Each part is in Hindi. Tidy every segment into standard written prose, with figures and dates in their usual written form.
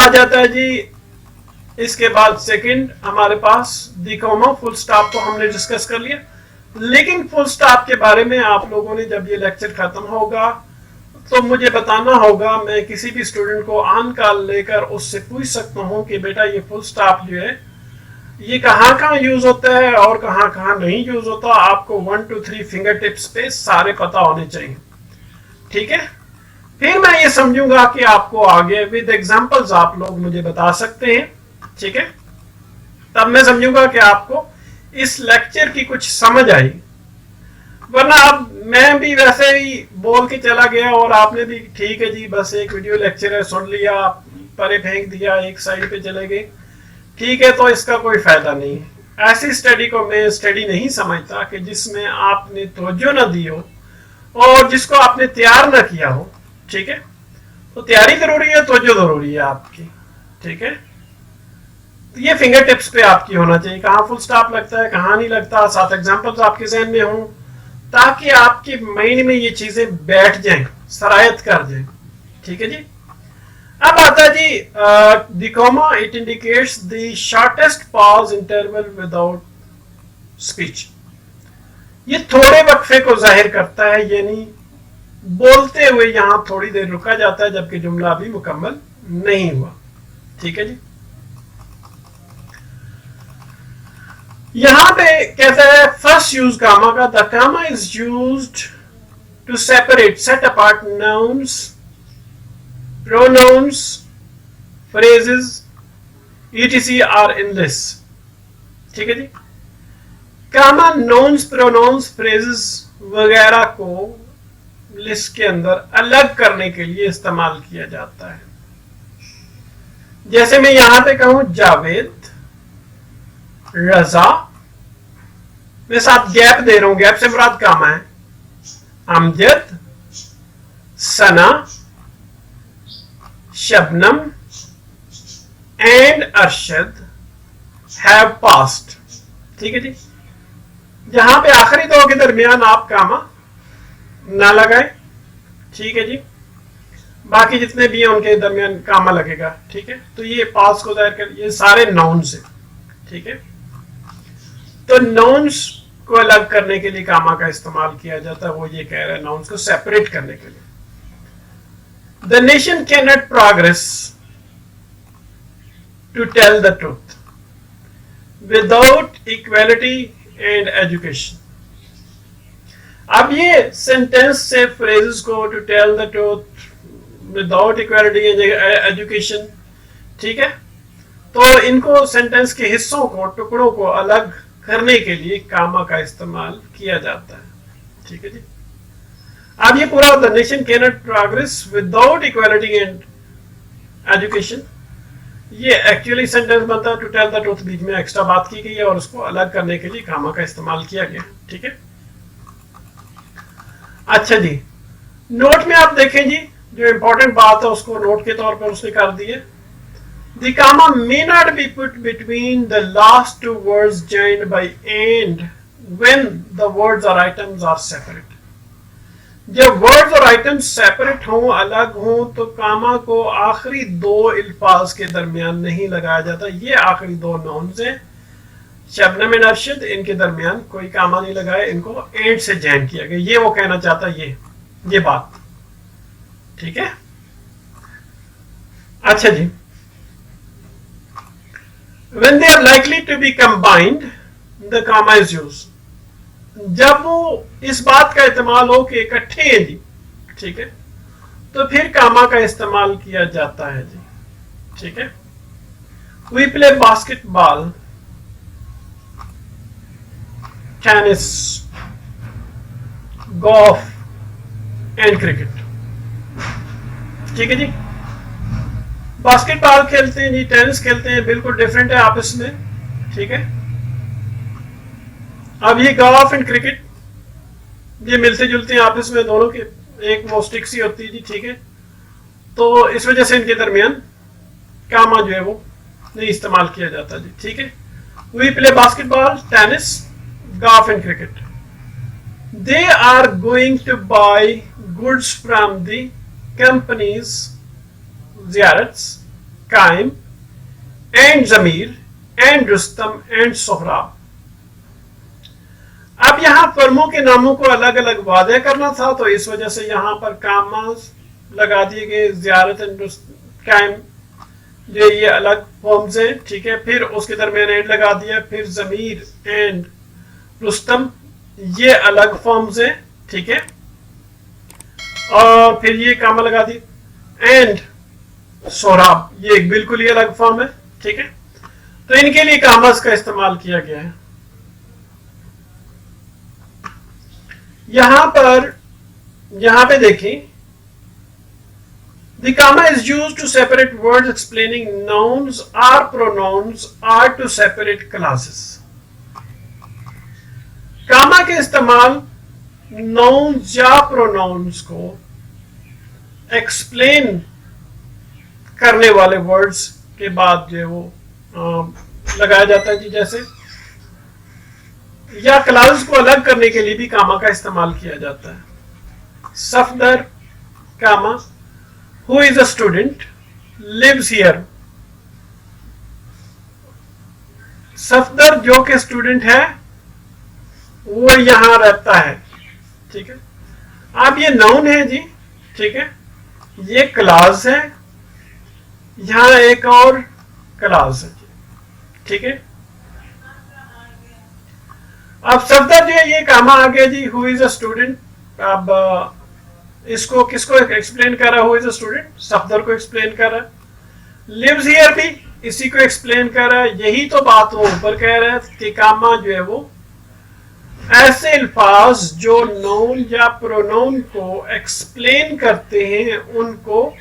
आ जाता है जी इसके बाद सेकंड हमारे पास द कॉमा, फुल स्टॉप को हमने डिस्कस कर लिया। लेकिन फुल स्टॉप के बारे में आप लोगों ने जब ये लेक्चर खत्म होगा तो मुझे बताना होगा, मैं किसी भी स्टूडेंट को ऑन कॉल लेकर उससे पूछ सकता हूँ कि बेटा ये फुल स्टॉप जो है ये कहाँ कहाँ यूज होता है और कहाँ कहाँ नहीं यूज होता। आपको 1 2 3 फिंगर टिप्स पे सारे पता होने चाहिए, ठीक है। फिर मैं ये समझूंगा कि आपको आगे विद एग्जांपल्स आप लोग मुझे बता सकते हैं, ठीक है। तब मैं समझूंगा कि आपको इस लेक्चर की कुछ समझ आई। वरना अब मैं भी वैसे ही बोल के चला गया और आपने भी ठीक है जी बस एक वीडियो लेक्चर है सुन लिया, परे फेंक दिया, एक साइड पे चले गए, ठीक है, तो इसका कोई फायदा नहीं। ऐसी स्टडी को मैं स्टडी नहीं समझता कि जिसमें आपने तवज्जो न दी हो और जिसको आपने तैयार न किया हो, ठीक है। तो तैयारी जरूरी है, तवज्जो जरूरी है आपकी, ठीक है। तो ये फिंगर टिप्स पे आपकी होना चाहिए, कहाँ फुल स्टॉप लगता है कहाँ नहीं लगता, 7 एग्जांपल्स आपके ज़हन में हों ताकि आपके माइंड में ये चीजें बैठ जाएं, सरायत कर जाएं, ठीक है जी। अब आता है जी the comma, it indicates the shortest pause interval without speech. ये थोड़े वक्फे को जाहिर करता है, यानी बोलते हुए यहां थोड़ी देर रुका जाता है जबकि जुमला अभी मुकम्मल नहीं हुआ, ठीक है जी। यहां पे कहता है फर्स्ट यूज कामा का, the comma is used to separate set apart nouns, pronouns, phrases, etc are in this, ठीक है जी। कामा nouns, pronouns, phrases वगैरह को लिस्ट के अंदर अलग करने के लिए इस्तेमाल किया जाता है। जैसे मैं यहां पे कहूं जावेद, रजा, मैं साथ गैप दे रहा हूं, गैप से मुराद कामा है। Amjad, Sana, Shabnam and Arshad have passed, ठीक है जी। जहां पे आखिरी दो के दरमियान आप कामा ना लगाए, ठीक है जी, बाकी जितने भी हैं उनके दरमियान कामा लगेगा, ठीक है। तो ये पास्ट को जाहिर कर, ये सारे नाउन्स हैं, ठीक है। तो नाउन्स को अलग करने के लिए कामा का इस्तेमाल किया जाता है, वो ये कह रहा है नाउन्स को सेपरेट करने के लिए। The nation cannot progress to tell the truth without equality and education. अब ये सेंटेंस से फ्रेजेस को to tell the truth without equality and education, ठीक है। तो इनको सेंटेंस के हिस्सों को, टुकड़ों को अलग करने के लिए कामा का इस्तेमाल किया जाता है, ठीक है जी। अब ये पूरा the nation cannot progress without equality and education, ये एक्चुअली सेंटेंस बनता है टू टेल द ट्रूथ, बीच में एक्स्ट्रा बात की गई है और उसको अलग करने के लिए कामा का इस्तेमाल किया गया, ठीक है। अच्छा जी, नोट में आप देखें जी, जो इंपॉर्टेंट बात है उसको नोट के तौर पर उसने कर दिए। The comma may not be put between the last two words joined by and when the words और आइटम्स आर सेपरेट। जब वर्ड्स और आइटम्स सेपरेट हों, अलग हों, तो कामा को आखिरी दो अल्फाज के दरमियान नहीं लगाया जाता। ये आखिरी दो नाउन्स हैं, शबनम एंड अरशद, इनके दरमियान कोई कामा नहीं लगाया, इनको एंड से जॉइन किया गया। ये वो कहना चाहता है, ये बात, ठीक है। अच्छा जी, when they are likely to be combined, the comma is used. जब वो इस बात का इस्तेमाल हो कि इकट्ठे हैं जी, ठीक है, तो फिर कामा का इस्तेमाल किया जाता है जी, ठीक है। We play basketball, tennis, golf and cricket, ठीक है जी। बास्केटबॉल खेलते हैं जी, टेनिस खेलते हैं, बिल्कुल डिफरेंट है आपस में, ठीक है। अब ये गोल्फ एंड क्रिकेट ये मिलते जुलते हैं आपस में दोनों के, एक वो स्टिक सी होती है जी, ठीक है। तो इस वजह से इनके दरमियान कामा जो है वो नहीं इस्तेमाल किया जाता जी, ठीक है। We play basketball, tennis, golf and cricket. They are going to buy goods from the companies Ziarat's Qaim and Zameer and Rustam and Sohrab. अब यहां फर्मों के नामों को अलग अलग वादे करना था, तो इस वजह से यहां पर कामा लगा दिए गए। ज़ियारत एंड कायम जो ये अलग फॉर्म्स हैं, ठीक है। फिर उसके दरमियान एंड लगा दिया। फिर जमीर एंड रुस्तम ये अलग फॉर्म्स हैं, ठीक है। और फिर ये कामा लगा दी। एंड सोहराब ये एक बिल्कुल ही अलग फॉर्म है, ठीक है। तो इनके लिए कामास का इस्तेमाल किया गया है। यहां पे देखें, the comma is used to separate words explaining nouns or pronouns or to separate classes। कामा के इस्तेमाल नाउन्स या प्रोनाउंस को एक्सप्लेन करने वाले वर्ड्स के बाद जो वो लगाया जाता है जी, जैसे या क्लास को अलग करने के लिए भी कामा का इस्तेमाल किया जाता है। Safdar comma who is a student lives here. Safdar जो कि स्टूडेंट है वो यहां रहता है, ठीक है। अब ये नाउन है जी, ठीक है। ये क्लास है, यहां एक और क्लास है जी, ठीक है। अब सफदर जो है ये कामा आ गया जी, हु इज अ स्टूडेंट। अब इसको किसको एक्सप्लेन कर रहा है? Who is a student, Safdar को एक्सप्लेन कर रहा है। लिव्स हियर भी इसी को एक्सप्लेन कर रहा है। यही तो बात वो ऊपर कह रहा है कि कामा जो है वो ऐसे अल्फाज जो नाउन या प्रोनाउन को एक्सप्लेन करते हैं उनको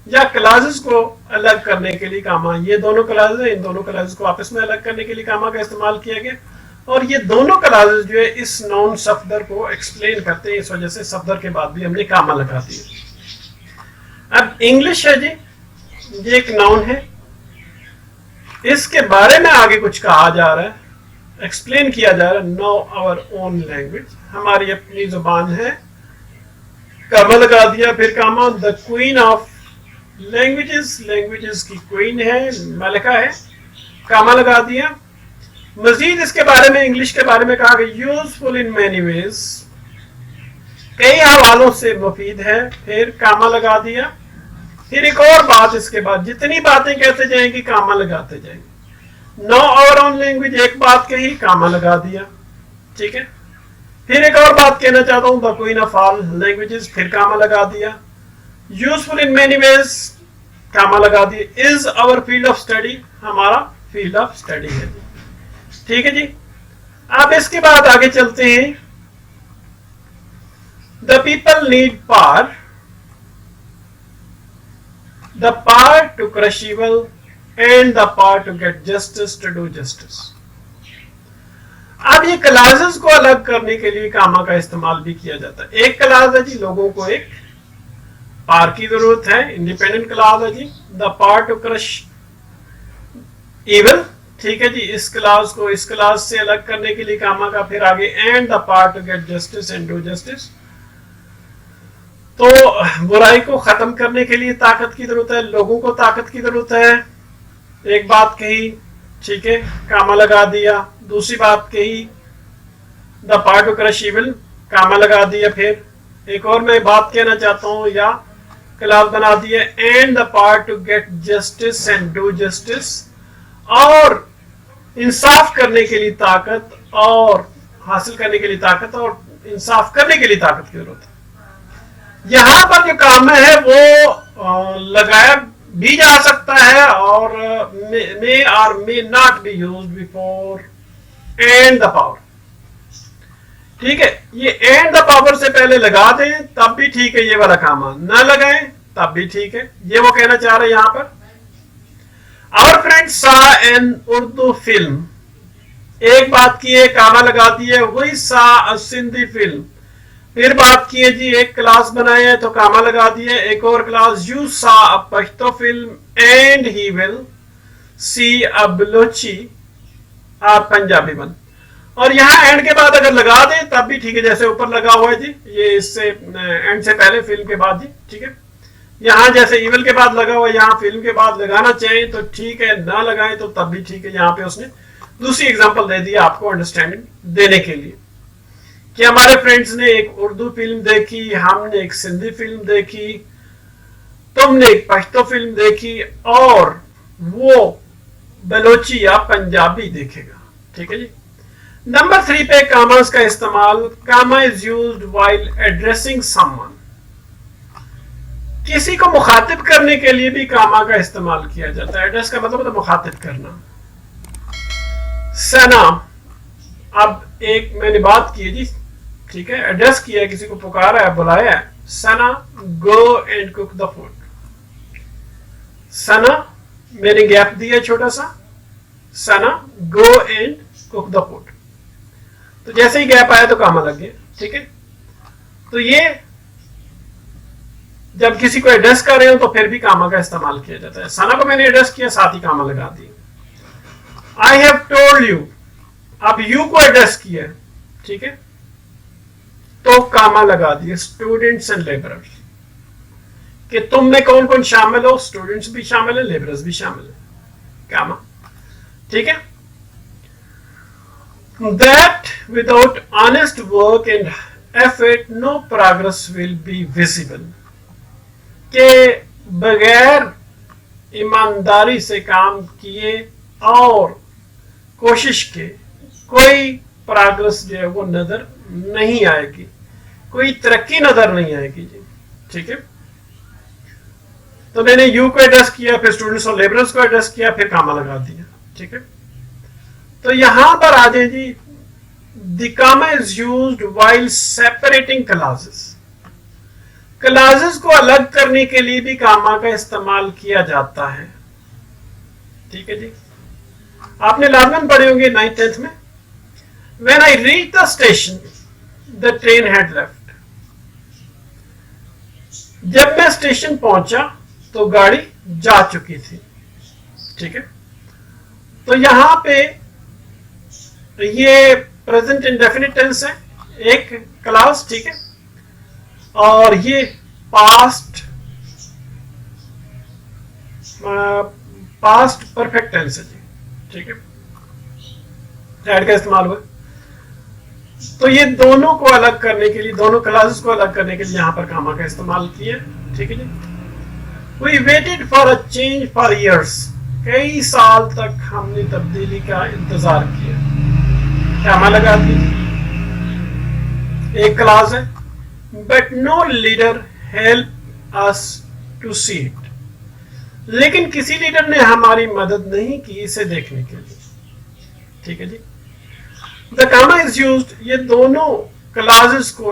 या क्लासेस को अलग करने के लिए कामा, ये दोनों क्लासेस हैं, इन दोनों क्लासेस को आपस में अलग करने के लिए कामा का इस्तेमाल किया गया। और ये दोनों क्लासेस जो है इस नाउन सफदर को एक्सप्लेन करते हैं, इस वजह से सफदर के बाद भी हमने कामा लगा दिया। अब इंग्लिश है जी, ये एक नाउन है, इसके बारे में आगे कुछ कहा जा रहा है, एक्सप्लेन किया जा रहा है। नो आवर ओन लैंग्वेज, हमारी अपनी जुबान है, कामा लगा दिया। फिर comma the queen of languages, languages की क्वीन है, मलिका है, कामा लगा दिया। मजीद इसके बारे में, इंग्लिश के बारे में कहा कि यूजफुल इन मैनी वेज, कई हवालों से मुफीद है, फिर कामा लगा दिया। फिर एक और बात इसके बाद, जितनी बातें कहते जाएंगे कामा लगाते जाएंगे। नो आवर ओन लैंग्वेज एक बात कही, कामा लगा दिया, ठीक है। फिर एक और बात कहना चाहता हूं, the queen of all languages, फिर कामा लगा दिया। Useful in many ways, comma लगा दिया। Is our field of study, हमारा फील्ड ऑफ स्टडी है जी, ठीक है जी। अब इसके बाद आगे चलते हैं। The people need power, the power to crush evil and the power to get justice, to do justice. अब ये क्लासेस को अलग करने के लिए कामा का इस्तेमाल भी किया जाता है। एक क्लास है जी, लोगों को एक पावर की जरूरत है, इंडिपेंडेंट क्लास है जी। The power to crush evil, ठीक है जी। इस क्लास को इस क्लास से अलग करने के लिए कामा का, फिर आगे and the power to get justice and do justice. तो बुराई को खत्म करने के लिए ताकत की जरूरत है, लोगों को ताकत की जरूरत है। एक बात कही, ठीक है, कामा लगा दिया। दूसरी बात कही, the power to crush evil, comma लगा दिया। फिर एक और मैं बात कहना चाहता हूं, या क्लास बना दिया and the power to get justice and do justice, और इंसाफ करने के लिए ताकत, और हासिल करने के लिए ताकत, और इंसाफ करने के लिए ताकत की जरूरत है। यहां पर जो काम है वो लगाया भी जा सकता है, और may or may not be used before and the power, ठीक है। ये and the power से पहले लगा दें तब भी ठीक है, ये वाला कामा ना लगाएं तब भी ठीक है, ये वो कहना चाह रहे हैं यहां पर। Our friends saw an Urdu film, एक बात की है, कामा लगा दिए। वही saw a सिंधी फिल्म, फिर बात की है जी, एक क्लास बनाया है तो कामा लगा दिया। एक और clause, you saw a Pashto film and he will see a Balochi or Punjabi one. और यहाँ एंड के बाद अगर लगा दे तब भी ठीक है, जैसे ऊपर लगा हुआ है जी, ये इससे एंड से पहले फिल्म के बाद जी, ठीक है। यहाँ जैसे इवल के बाद लगा हुआ, यहाँ फिल्म के बाद लगाना चाहिए तो ठीक है, ना लगाए तो तब भी ठीक है। यहाँ पे उसने दूसरी एग्जांपल दे दी आपको अंडरस्टैंडिंग देने के लिए कि हमारे फ्रेंड्स ने एक उर्दू फिल्म देखी, हमने एक सिंधी फिल्म देखी, तुमने एक पश्तो फिल्म देखी और वो बलोची या पंजाबी देखेगा। ठीक है जी। नंबर 3 पे कामास का इस्तेमाल। Comma is used while addressing someone. किसी को मुखातिब करने के लिए भी कामा का इस्तेमाल किया जाता है। एड्रेस का मतलब होता है मुखातिब करना। सना, अब एक मैंने बात की है जी, ठीक है, एड्रेस किया है, किसी को पुकारा है, बुलाया है, Sana go and cook the food. Sana, मैंने गैप दिया छोटा सा, Sana go and cook the food. तो जैसे ही गैप आया तो कामा लग गया। ठीक है, तो ये जब किसी को एड्रेस कर रहे हो तो फिर भी कामा का इस्तेमाल किया जाता है। सना को मैंने एड्रेस किया, साथ ही कामा लगा दी। आई हैव टोल्ड यू, अब यू को एड्रेस किया, ठीक है, तो कामा लगा दिए। स्टूडेंट्स एंड लेबरर्स, कि तुम में कौन कौन शामिल हो, स्टूडेंट्स भी शामिल है, लेबरर्स भी शामिल है, कामा। ठीक है, that without honest work and effort no progress will be visible, के बगैर ईमानदारी से काम किए और कोशिश के कोई प्रोग्रेस जो है वो नजर नहीं आएगी, कोई तरक्की नजर नहीं आएगी जी। ठीक है, तो मैंने यू को एड्रेस किया, फिर स्टूडेंट्स और लेबरर्स को एड्रेस किया, फिर कामा लगा दिया। ठीक है, तो यहां पर आ जाए जी, the comma is used while separating clauses. Clauses को अलग करने के लिए भी कामा का इस्तेमाल किया जाता है। ठीक है जी, आपने लाजमन पढ़े होंगे 9th-10th में। When I reached the station, the train had left. जब मैं स्टेशन पहुंचा तो गाड़ी जा चुकी थी। ठीक है, तो यहां पे ये प्रेजेंट इंडेफिनिट टेंस है, एक क्लास। ठीक है, और ये पास्ट परफेक्ट टेंस है जी। ठीक है, हैड का इस्तेमाल हुआ। तो ये दोनों को अलग करने के लिए, दोनों क्लासेस को अलग करने के लिए यहां पर कामा का इस्तेमाल किया। ठीक है जी। We waited for a change for years. कई साल तक हमने तब्दीली का इंतजार किया, कामा लगा दिया। एक क्लास है, but no leader help us to see it, लेकिन किसी लीडर ने हमारी मदद नहीं की इसे देखने के लिए। ठीक है जी, द कामा इज यूज्ड, ये दोनों क्लासेस को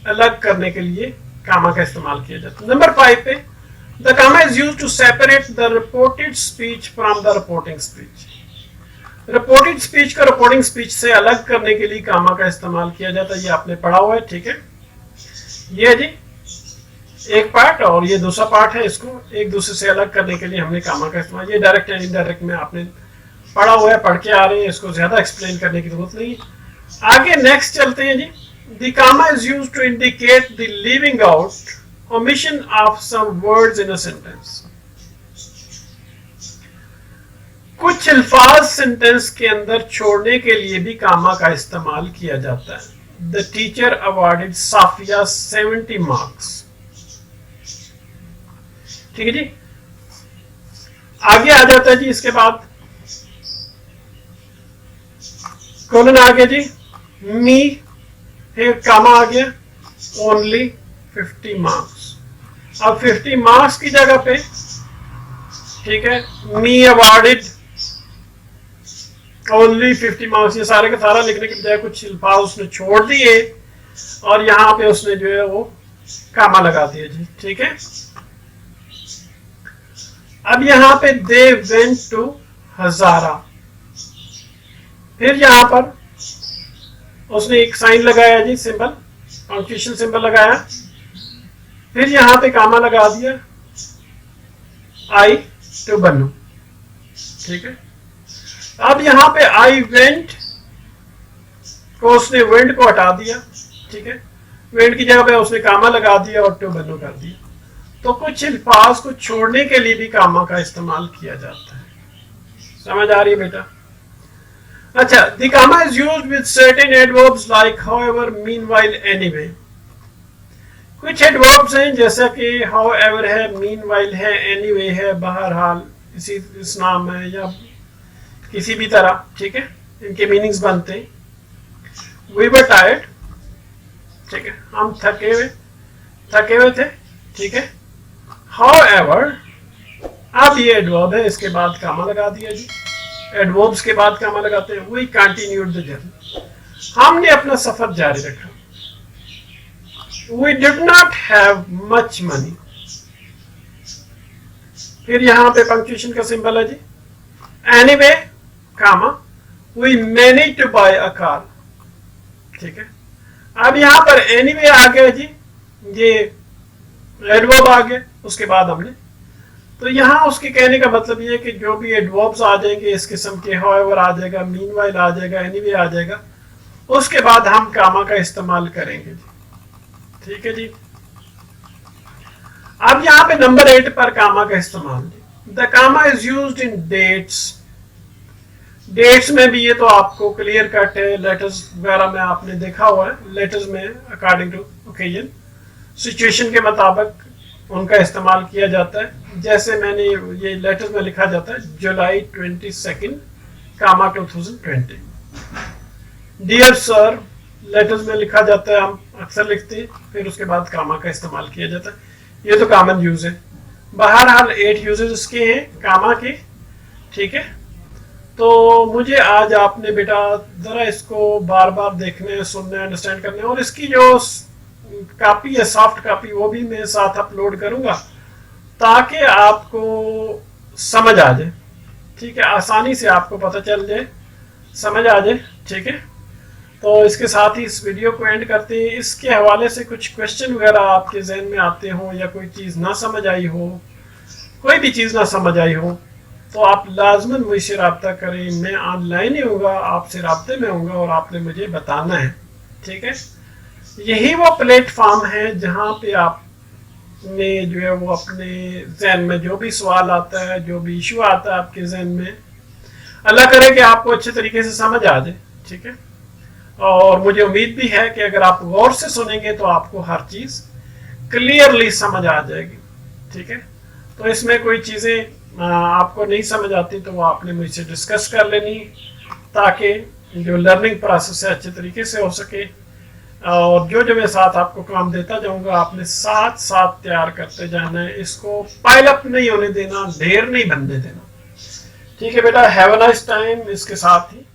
अलग करने के लिए कामा का इस्तेमाल किया जाता है। नंबर 5 पे, the comma is used to separate the reported speech from the reporting speech. Reported speech को रिपोर्टिंग स्पीच से अलग करने के लिए कामा का इस्तेमाल किया जाता है। ये आपने पढ़ा हुआ है। ठीक है, ये जी एक पार्ट और ये दूसरा पार्ट है, इसको एक दूसरे से अलग करने के लिए हमने कामा का इस्तेमाल, ये डायरेक्ट एंड इनडायरेक्ट में आपने पढ़ा हुआ है, पढ़ के आ रहे हैं, इसको ज्यादा एक्सप्लेन करने की जरूरत नहीं है। आगे नेक्स्ट चलते हैं जी। The comma is used to indicate the leaving out omission of some words in a sentence. कुछ अल्फाज सेंटेंस के अंदर छोड़ने के लिए भी कामा का इस्तेमाल किया जाता है। The teacher awarded Safia 70 marks. ठीक है जी, आगे आ जाता है जी। इसके बाद कॉलन आ गया जी, मी, फिर कामा आ गया, ओनली 50 मार्क्स। अब 50 मार्क्स की जगह पे, ठीक है, मी अवॉर्डेड ओनली 50 मार्क्स, ये सारे का सारा लिखने के बजाय कुछ अल्फाज उसने छोड़ दिए और यहां पे उसने जो है वो कामा लगा दिया जी। ठीक है, अब यहां पे दे वेंट टू हजारा, फिर यहां पर उसने एक साइन लगाया जी, सिंबल, पंक्चुएशन सिंबल लगाया, फिर यहां पे कामा लगा दिया, आई टू बन्नू। ठीक है, अब यहां पे आई वेंट को उसने वेंट को हटा दिया। ठीक है, वेंट की जगह पे उसने कामा लगा दिया और टू बन्नू कर दिया। तो कुछ अल्फाज को छोड़ने के लिए भी कामा का इस्तेमाल किया जाता है। समझ आ रही है बेटा? अच्छा, the comma is used with certain adverbs like however, meanwhile, anyway. कुछ एडवर्ब्स हैं जैसा कि हाउएवर है, मीनवाइल है, एनीवे है, बहरहाल, इस नाम है या किसी भी तरह, ठीक है, इनके मीनिंग्स बनते हैं। वी वर टायर्ड, ठीक है, हम थके हुए थे, ठीक है। हाउएवर, अब ये एडवर्ब है, इसके बाद कामा लगा दिया जी। एडवर्ब्स के बाद कामा लगाते हैं। वी कंटिन्यूड द जर्नी, हमने अपना सफर जारी रखा। We did not have much money, फिर यहां पे पंक्चुएशन का सिंबल है जी। Anyway, comma, we manage to buy a car, ठीक है। अब यहां पर एनीवे आ गया जी, ये एडवर्ब आ गया, उसके बाद हमने, तो यहां उसके कहने का मतलब ये है कि जो भी एडवर्ब्स आ जाएंगे इस किस्म के, हाउएवर आ जाएगा, मीनवाइल आ जाएगा, एनीवे आ जाएगा, उसके बाद हम कामा का इस्तेमाल करेंगे जी, ठीक है जी। अब यहां पे नंबर 8 पर कामा का इस्तेमाल, the comma is used in dates. Dates में भी ये तो आपको क्लियर कट है, लेटर्स वगैरह में आपने देखा हुआ है। लेटर्स में अकॉर्डिंग टू ओकेजन, सिचुएशन के मुताबिक उनका इस्तेमाल किया जाता है। जैसे मैंने ये लेटर्स में लिखा जाता है जुलाई 22 कामा 2020। डियर सर लेटर्स में लिखा जाता है, हम अक्सर लिखते हैं, फिर उसके बाद कामा का इस्तेमाल किया जाता है। ये तो कॉमन यूज है। बहरहाल 8 यूजेस इसके हैं कामा के, ठीक है। तो मुझे आज आपने बेटा जरा इसको बार बार देखने, सुनने, अंडरस्टैंड करने, और इसकी जो कॉपी है, सॉफ्ट कॉपी, वो भी मैं साथ अपलोड करूंगा ताकि आपको समझ आ जाए, ठीक है, आसानी से आपको पता चल जाए, समझ आ जाए, ठीक है। तो इसके साथ ही इस वीडियो को एंड करते हैं। इसके हवाले से कुछ क्वेश्चन वगैरह आपके जहन में आते हो या कोई चीज़ ना समझ आई हो, कोई भी चीज़ ना समझ आई हो, तो आप लाजमन मुझसे रब्ता करें। मैं ऑनलाइन ही होगा, आपसे रब्ते में होऊंगा और आपने मुझे बताना है, ठीक है। यही वो प्लेटफॉर्म है जहाँ पे आपने जो है वो अपने जहन में जो भी सवाल आता है, जो भी इशू आता है आपके जहन में, अल्लाह करे कि आपको अच्छे तरीके से समझ आ जाए, ठीक है। और मुझे उम्मीद भी है कि अगर आप गौर से सुनेंगे तो आपको हर चीज़ क्लियरली समझ आ जाएगी, ठीक है। तो इसमें कोई चीज़ें आपको नहीं समझ आती तो वो आपने मुझसे डिस्कस कर लेनी, ताकि जो लर्निंग प्रोसेस है अच्छे तरीके से हो सके। और जो मैं साथ आपको काम देता जाऊंगा, आपने साथ साथ तैयार करते जाना है। इसको पाइल अप नहीं होने देना, ढेर नहीं बनने देना, ठीक है बेटा। Have a nice time. इसके साथ ही